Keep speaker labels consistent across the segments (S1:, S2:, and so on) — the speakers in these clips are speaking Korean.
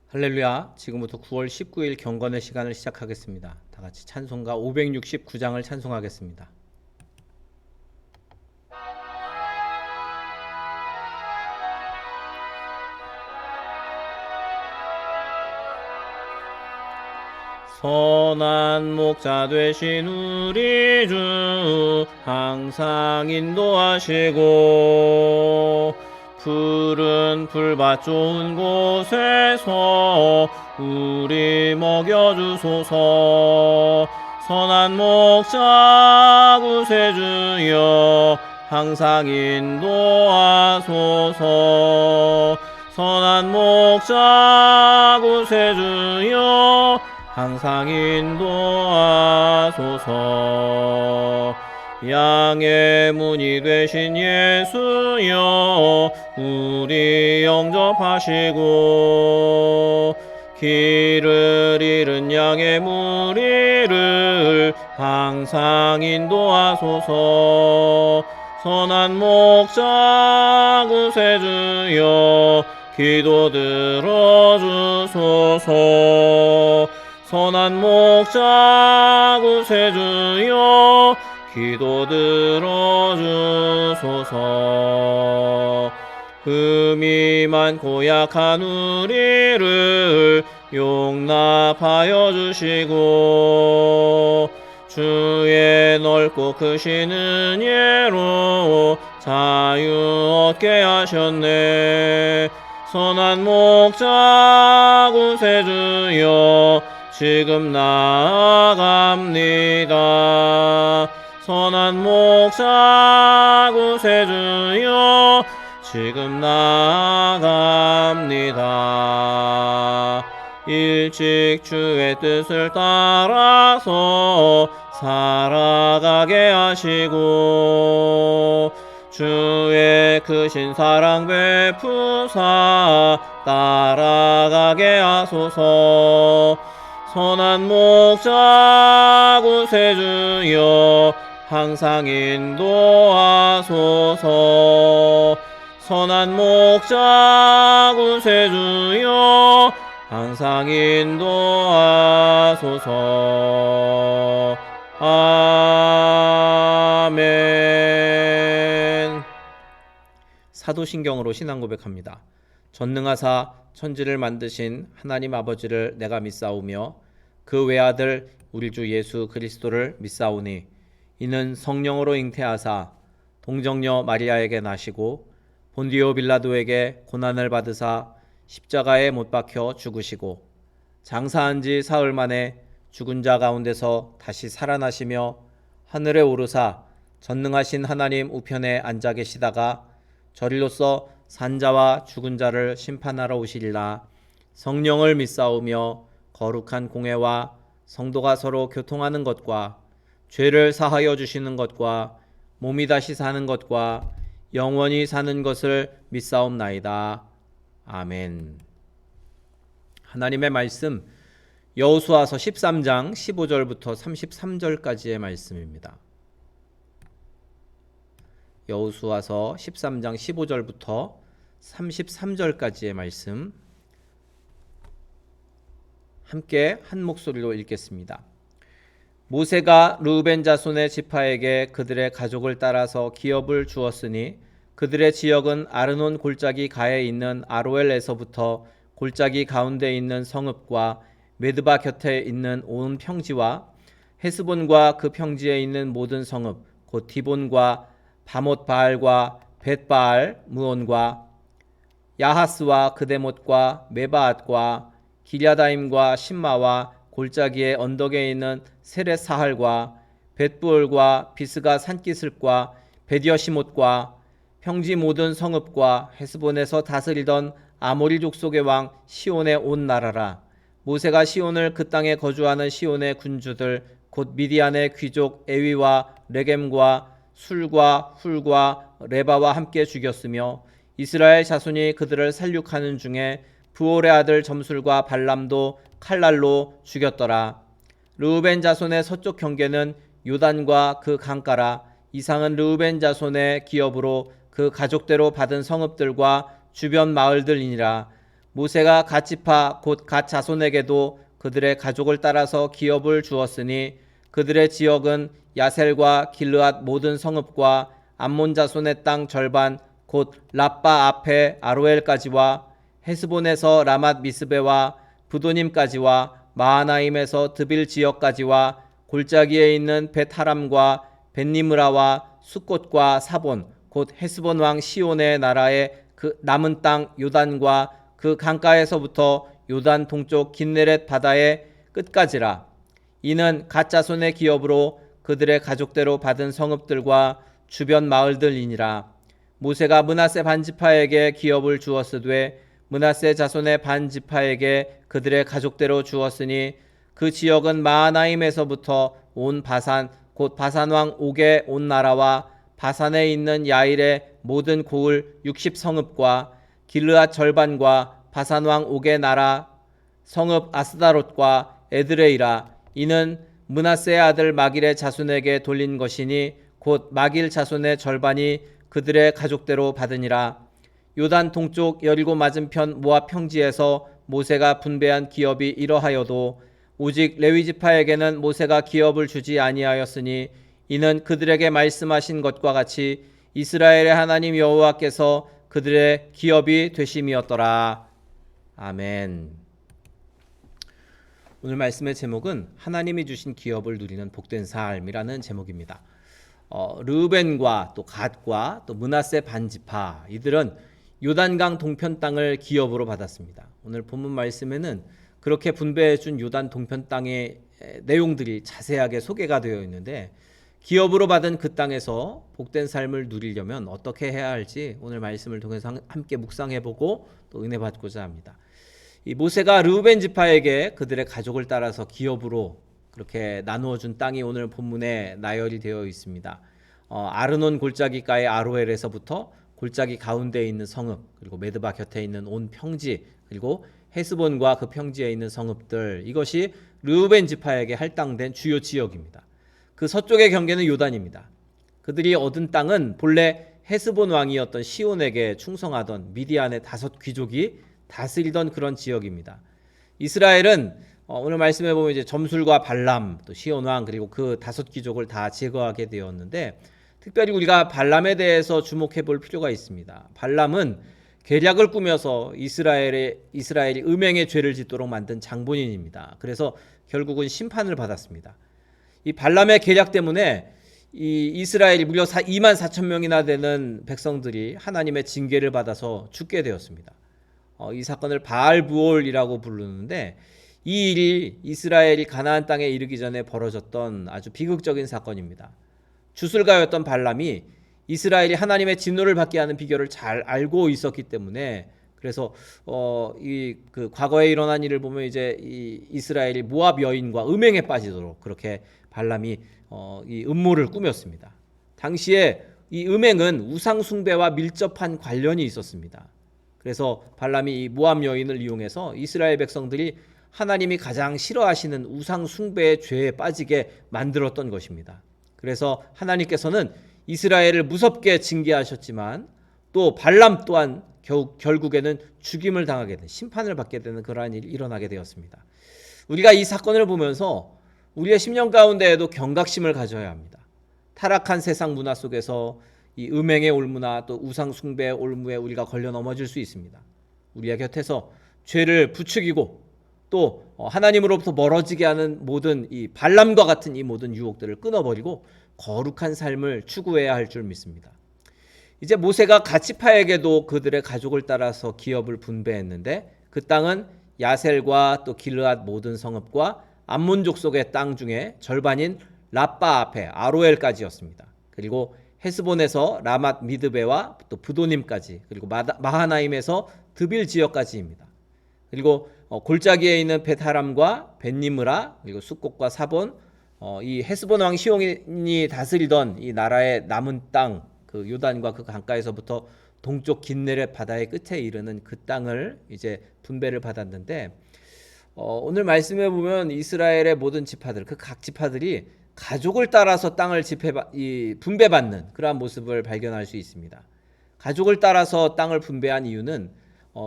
S1: 할렐루야. 지금부터 9월 19일 경건의 시간을 시작하겠습니다. 다 같이 찬송가 569장을 찬송하겠습니다. 선한 목자 되신 우리 주 항상 인도하시고 푸른 풀밭 좋은 곳에서 우리 먹여주소서. 선한 목자 구세주여 항상 인도하소서. 선한 목자 구세주여 항상 인도하소서. 양의 문이 되신 예수여 우리 영접하시고 길을 잃은 양의 무리를 항상 인도하소서. 선한 목자 구세주여 기도 들어주소서. 선한 목자 구세주여 기도 들어주소서. 흠이 많고 약한 우리를 용납하여 주시고 주의 넓고 크신 은혜로 자유 얻게 하셨네. 선한 목자 구세주여 지금 나아갑니다. 선한 목자 구세주여 지금 나아갑니다. 일찍 주의 뜻을 따라서 살아가게 하시고 주의 크신 사랑 베푸사 따라가게 하소서. 선한 목자 구세주여 항상 인도하소서. 선한 목자 구세주여 항상 인도하소서. 아멘. 사도신경으로 신앙 고백합니다. 전능하사 천지를 만드신 하나님 아버지를 내가 믿사오며 그 외아들 우리 주 예수 그리스도를 믿사오니 이는 성령으로 잉태하사 동정녀 마리아에게 나시고 본디오 빌라도에게 고난을 받으사 십자가에 못 박혀 죽으시고 장사한 지 사흘 만에 죽은 자 가운데서 다시 살아나시며 하늘에 오르사 전능하신 하나님 우편에 앉아 계시다가 저리로서 산자와 죽은 자를 심판하러 오시리라. 성령을 믿사오며 거룩한 공회와 성도가 서로 교통하는 것과 죄를 사하여 주시는 것과 몸이 다시 사는 것과 영원히 사는 것을 믿사옵나이다. 아멘. 하나님의 말씀 여호수아서 13장 15절부터 33절까지의 말씀입니다. 여호수아서 13장 15절부터 33절까지의 말씀 함께 한 목소리로 읽겠습니다. 모세가 르우벤 자손의 지파에게 그들의 가족을 따라서 기업을 주었으니 그들의 지역은 아르논 골짜기 가에 있는 아로엘에서부터 골짜기 가운데 있는 성읍과 메드바 곁에 있는 온 평지와 헤스본과 그 평지에 있는 모든 성읍 곧 디본과 바못 바알과 벳바알 무온과 야하스와 그데못과 메바앗과 기랴다임과 신마와 골짜기의 언덕에 있는 세렛 사할과 벳부올과 비스가 산기슭과 베디어시못과 평지 모든 성읍과 헤스본에서 다스리던 아모리 족속의 왕 시온의 온 나라라. 모세가 시온을 그 땅에 거주하는 시온의 군주들 곧 미디안의 귀족 에위와 레겜과 술과 훌과 레바와 함께 죽였으며 이스라엘 자손이 그들을 살육하는 중에 부올의 아들 점술과 발람도 칼날로 죽였더라. 르우벤 자손의 서쪽 경계는 요단과 그 강가라. 이상은 르우벤 자손의 기업으로 그 가족대로 받은 성읍들과 주변 마을들이니라. 모세가 갓 지파 곧 갓 자손에게도 그들의 가족을 따라서 기업을 주었으니 그들의 지역은 야셀과 길르앗 모든 성읍과 암몬 자손의 땅 절반 곧 라빠 앞에 아로엘까지와 헤스본에서 라맛 미스베와 부도님까지와 마하나임에서 드빌 지역까지와 골짜기에 있는 벳하람과 벳니므라와 숫곳과 사본 곧 헤스본 왕 시온의 나라의 그 남은 땅 요단과 그 강가에서부터 요단 동쪽 긴네렛 바다의 끝까지라. 이는 갓 자손의 기업으로 그들의 가족대로 받은 성읍들과 주변 마을들이니라. 모세가 므낫세 반지파에게 기업을 주었으되 므낫세 자손의 반지파에게 그들의 가족대로 주었으니 그 지역은 마하나임에서부터 온 바산 곧 바산 왕 옥의 온 나라와 바산에 있는 야일의 모든 고을 60성읍과 길르앗 절반과 바산 왕 옥의 나라 성읍 아스다롯과 에드레이라. 이는 므낫세의 아들 마길의 자손에게 돌린 것이니 곧 마길 자손의 절반이 그들의 가족대로 받으니라. 요단 동쪽 여리고 맞은편 모압 평지에서 모세가 분배한 기업이 이러하여도 오직 레위 지파에게는 모세가 기업을 주지 아니하였으니 이는 그들에게 말씀하신 것과 같이 이스라엘의 하나님 여호와께서 그들의 기업이 되심이었더라. 아멘. 오늘 말씀의 제목은 하나님이 주신 기업을 누리는 복된 삶이라는 제목입니다. 르우벤과 또 갓과 또 므낫세 반지파, 이들은 요단강 동편 땅을 기업으로 받았습니다. 오늘 본문 말씀에는 그렇게 분배해 준 요단 동편 땅의 내용들이 자세하게 소개가 되어 있는데, 기업으로 받은 그 땅에서 복된 삶을 누리려면 어떻게 해야 할지 오늘 말씀을 통해서 함께 묵상해보고 또 은혜 받고자 합니다. 이 모세가 르우벤 지파에게 그들의 가족을 따라서 기업으로 그렇게 나누어 준 땅이 오늘 본문에 나열이 되어 있습니다. 아르논 골짜기가의 아로엘에서부터 골짜기 가운데에 있는 성읍, 그리고 메드바 곁에 있는 온 평지, 그리고 헤스본과 그 평지에 있는 성읍들, 이것이 르우벤 지파에게 할당된 주요 지역입니다. 그 서쪽의 경계는 요단입니다. 그들이 얻은 땅은 본래 헤스본 왕이었던 시온에게 충성하던 미디안의 5 귀족이 다스리던 그런 지역입니다. 이스라엘은 오늘 말씀해 보면 이제 점술과 발람, 또 시온 왕, 그리고 그 5 귀족을 다 제거하게 되었는데, 특별히 우리가 발람에 대해서 주목해 볼 필요가 있습니다. 발람은 계략을 꾸며서 이스라엘이 음행의 죄를 짓도록 만든 장본인입니다. 그래서 결국은 심판을 받았습니다. 이 발람의 계략 때문에 이 이스라엘이 무려 2만 4천 명이나 되는 백성들이 하나님의 징계를 받아서 죽게 되었습니다. 이 사건을 바알부올이라고 부르는데, 이 일이 이스라엘이 가나안 땅에 이르기 전에 벌어졌던 아주 비극적인 사건입니다. 주술가였던 발람이 이스라엘이 하나님의 진노를 받게 하는 비결을 잘 알고 있었기 때문에, 그래서 그 과거에 일어난 일을 보면 이제 이 이스라엘이 모압 여인과 음행에 빠지도록 그렇게 발람이 이 음모를 꾸몄습니다. 당시에 이 음행은 우상 숭배와 밀접한 관련이 있었습니다. 그래서 발람이 이 모압 여인을 이용해서 이스라엘 백성들이 하나님이 가장 싫어하시는 우상 숭배의 죄에 빠지게 만들었던 것입니다. 그래서 하나님께서는 이스라엘을 무섭게 징계하셨지만, 또 발람 또한 결국에는 죽임을 당하게 된, 심판을 받게 되는 그러한 일이 일어나게 되었습니다. 우리가 이 사건을 보면서 우리의 심령 가운데에도 경각심을 가져야 합니다. 타락한 세상 문화 속에서 이 음행의 올무나 또 우상 숭배의 올무에 우리가 걸려 넘어질 수 있습니다. 우리의 곁에서 죄를 부추기고 또 하나님으로부터 멀어지게 하는 모든 이 발람과 같은 이 모든 유혹들을 끊어버리고 거룩한 삶을 추구해야 할 줄 믿습니다. 이제 모세가 갓지파에게도 그들의 가족을 따라서 기업을 분배했는데, 그 땅은 야셀과 또 길르앗 모든 성읍과 암몬 족속의 땅 중에 절반인 라빠 앞에 아로엘까지였습니다. 그리고 헤스본에서 라맛 미드베와 또 부도님까지, 그리고 마하나임에서 드빌 지역까지입니다. 그리고 골짜기에 있는 벳하람과 벳니므라, 그리고 숫곳과 사본, 이 헤스본 왕 시온이 다스리던 이 나라의 남은 땅, 그 요단과 그 강가에서부터 동쪽 긴네렛 바다의 끝에 이르는 그 땅을 이제 분배를 받았는데, 오늘 말씀해 보면 이스라엘의 모든 지파들, 그 각 지파들이 가족을 따라서 땅을 분배받는 그러한 모습을 발견할 수 있습니다. 가족을 따라서 땅을 분배한 이유는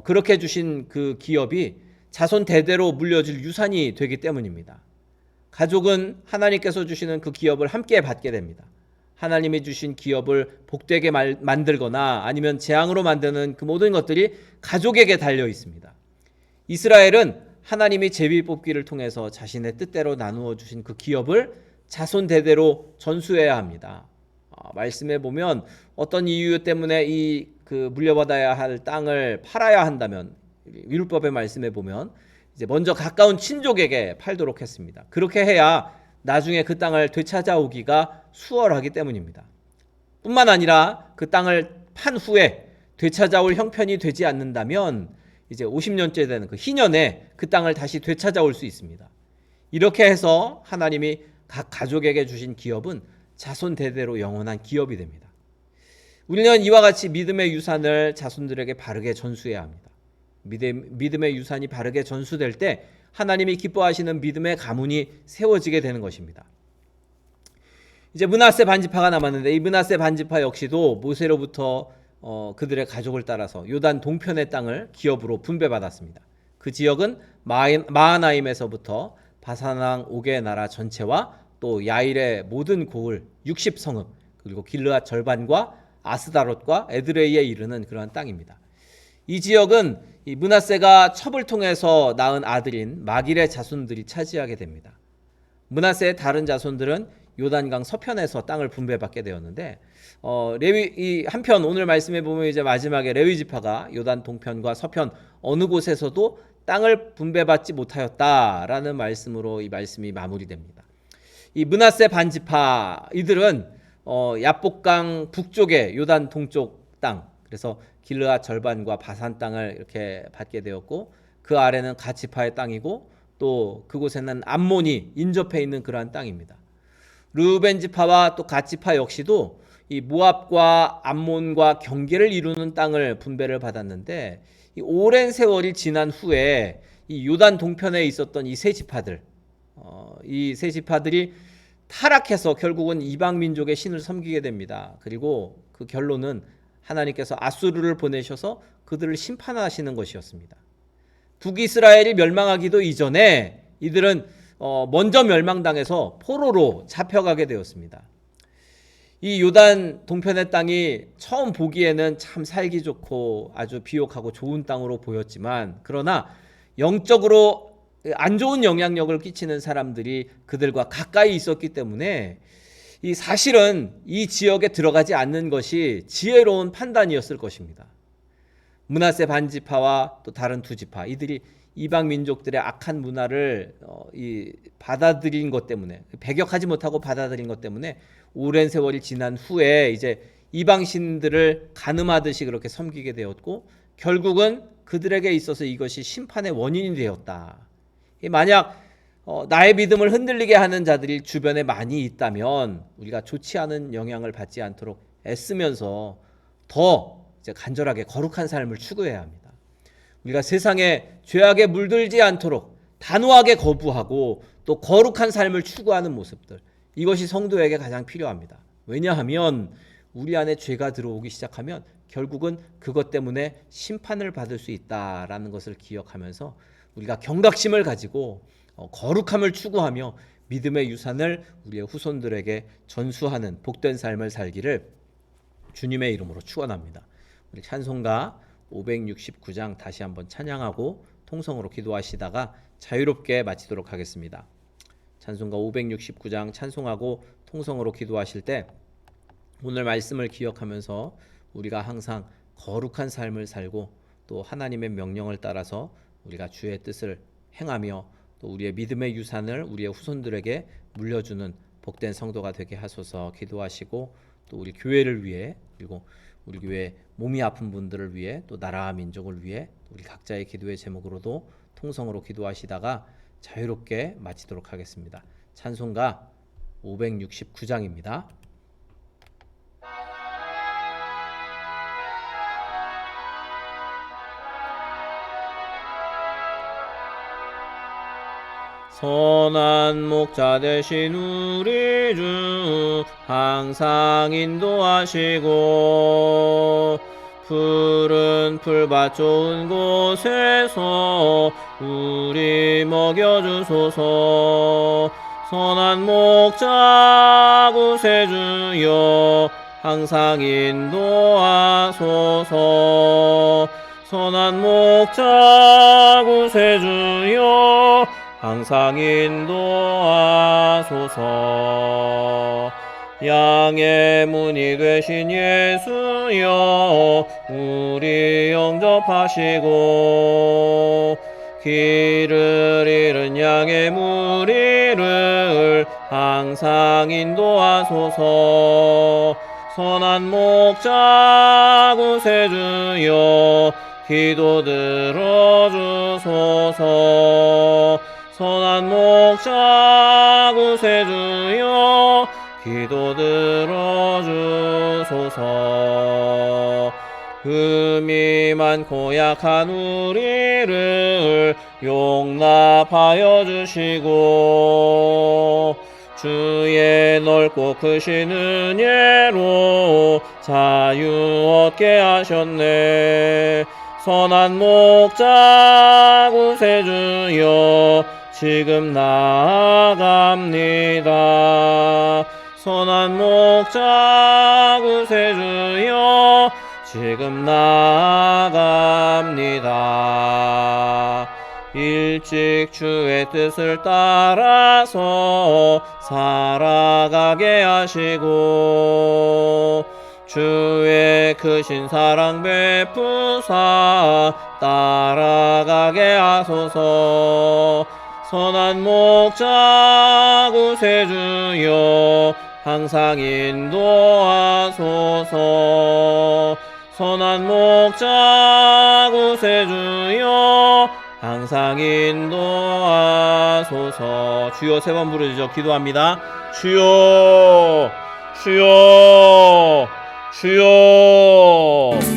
S1: 그렇게 주신 그 기업이 자손 대대로 물려줄 유산이 되기 때문입니다. 가족은 하나님께서 주시는 그 기업을 함께 받게 됩니다. 하나님이 주신 기업을 복되게 만들거나 아니면 재앙으로 만드는 그 모든 것들이 가족에게 달려 있습니다. 이스라엘은 하나님이 제비 뽑기를 통해서 자신의 뜻대로 나누어 주신 그 기업을 자손 대대로 전수해야 합니다. 말씀해 보면 어떤 이유 때문에 그 물려받아야 할 땅을 팔아야 한다면 율법의 말씀에 보면 이제 먼저 가까운 친족에게 팔도록 했습니다. 그렇게 해야 나중에 그 땅을 되찾아오기가 수월하기 때문입니다. 뿐만 아니라 그 땅을 판 후에 되찾아올 형편이 되지 않는다면 이제 50년째 되는 그 희년에 그 땅을 다시 되찾아올 수 있습니다. 이렇게 해서 하나님이 각 가족에게 주신 기업은 자손 대대로 영원한 기업이 됩니다. 우리는 이와 같이 믿음의 유산을 자손들에게 바르게 전수해야 합니다. 믿음의 유산이 바르게 전수될 때 하나님이 기뻐하시는 믿음의 가문이 세워지게 되는 것입니다. 이제 므낫세 반지파가 남았는데 이 므낫세 반지파 역시도 모세로부터 그들의 가족을 따라서 요단 동편의 땅을 기업으로 분배받았습니다. 그 지역은 마하나임에서부터 바산 왕 옥의 나라 전체와 또 야일의 모든 고을 60성읍 그리고 길르앗 절반과 아스다롯과 에드레이에 이르는 그러한 땅입니다. 이 지역은 이 므낫세가 첩을 통해서 낳은 아들인 마길의 자손들이 차지하게 됩니다. 므낫세의 다른 자손들은 요단강 서편에서 땅을 분배받게 되었는데 이 한편 오늘 말씀해 보면 이제 마지막에 레위 지파가 요단 동편과 서편 어느 곳에서도 땅을 분배받지 못하였다라는 말씀으로 이 말씀이 마무리됩니다. 이 므낫세 반지파 이들은 야복강 북쪽의 요단 동쪽 땅 그래서 길르앗 절반과 바산 땅을 이렇게 받게 되었고 그 아래는 갓지파의 땅이고 또 그곳에는 암몬이 인접해 있는 그러한 땅입니다. 르우벤 지파와 또 갓지파 역시도 이 모압과 암몬과 경계를 이루는 땅을 분배를 받았는데 이 오랜 세월이 지난 후에 이 요단 동편에 있었던 이 세 지파들 이 세 지파들이 타락해서 결국은 이방 민족의 신을 섬기게 됩니다. 그리고 그 결론은 하나님께서 아수르를 보내셔서 그들을 심판하시는 것이었습니다. 북이스라엘이 멸망하기도 이전에 이들은 먼저 멸망당해서 포로로 잡혀가게 되었습니다. 이 요단 동편의 땅이 처음 보기에는 참 살기 좋고 아주 비옥하고 좋은 땅으로 보였지만 그러나 영적으로 안 좋은 영향력을 끼치는 사람들이 그들과 가까이 있었기 때문에 이 사실은 이 지역에 들어가지 않는 것이 지혜로운 판단이었을 것입니다. 므낫세 반지파와 또 다른 두 지파 이들이 이방 민족들의 악한 문화를 받아들인 것 때문에 배격하지 못하고 받아들인 것 때문에 오랜 세월이 지난 후에 이제 이방 신들을 가늠하듯이 그렇게 섬기게 되었고 결국은 그들에게 있어서 이것이 심판의 원인이 되었다. 만약 나의 믿음을 흔들리게 하는 자들이 주변에 많이 있다면 우리가 좋지 않은 영향을 받지 않도록 애쓰면서 더 이제 간절하게 거룩한 삶을 추구해야 합니다. 우리가 세상에 죄악에 물들지 않도록 단호하게 거부하고 또 거룩한 삶을 추구하는 모습들 이것이 성도에게 가장 필요합니다. 왜냐하면 우리 안에 죄가 들어오기 시작하면 결국은 그것 때문에 심판을 받을 수 있다라는 것을 기억하면서 우리가 경각심을 가지고 거룩함을 추구하며 믿음의 유산을 우리의 후손들에게 전수하는 복된 삶을 살기를 주님의 이름으로 축원합니다. 우리 찬송가 569장 다시 한번 찬양하고 통성으로 기도하시다가 자유롭게 마치도록 하겠습니다. 찬송가 569장 찬송하고 통성으로 기도하실 때 오늘 말씀을 기억하면서 우리가 항상 거룩한 삶을 살고 또 하나님의 명령을 따라서 우리가 주의 뜻을 행하며 또 우리의 믿음의 유산을 우리의 후손들에게 물려주는 복된 성도가 되게 하소서 기도하시고 또 우리 교회를 위해 그리고 우리 교회 몸이 아픈 분들을 위해 또 나라와 민족을 위해 우리 각자의 기도의 제목으로도 통성으로 기도하시다가 자유롭게 마치도록 하겠습니다. 찬송가 569장입니다. 선한 목자 되신 우리 주 항상 인도하시고 푸른 풀밭 좋은 곳에서 우리 먹여주소서. 선한 목자 구세주여 항상 인도하소서. 선한 목자 구세주여 항상 인도하소서. 양의 문이 되신 예수여 우리 영접하시고 길을 잃은 양의 무리를 항상 인도하소서. 선한 목자 구세주여 기도 들어주소서. 선한 목자 구세주여 기도 들어주소서. 흠이 많고 약한 우리를 용납하여 주시고 주의 넓고 크신 은혜로 자유 얻게 하셨네. 선한 목자 구세주여 지금 나아갑니다. 선한 목자 구세주여 지금 나아갑니다. 일찍 주의 뜻을 따라서 살아가게 하시고 주의 크신 사랑 베푸사 따라가게 하소서. 선한 목자 구세주여 항상 인도하소서. 선한 목자 구세주여 항상 인도하소서. 주여 세 번 부르짖어 기도합니다. 주여 주여 주여.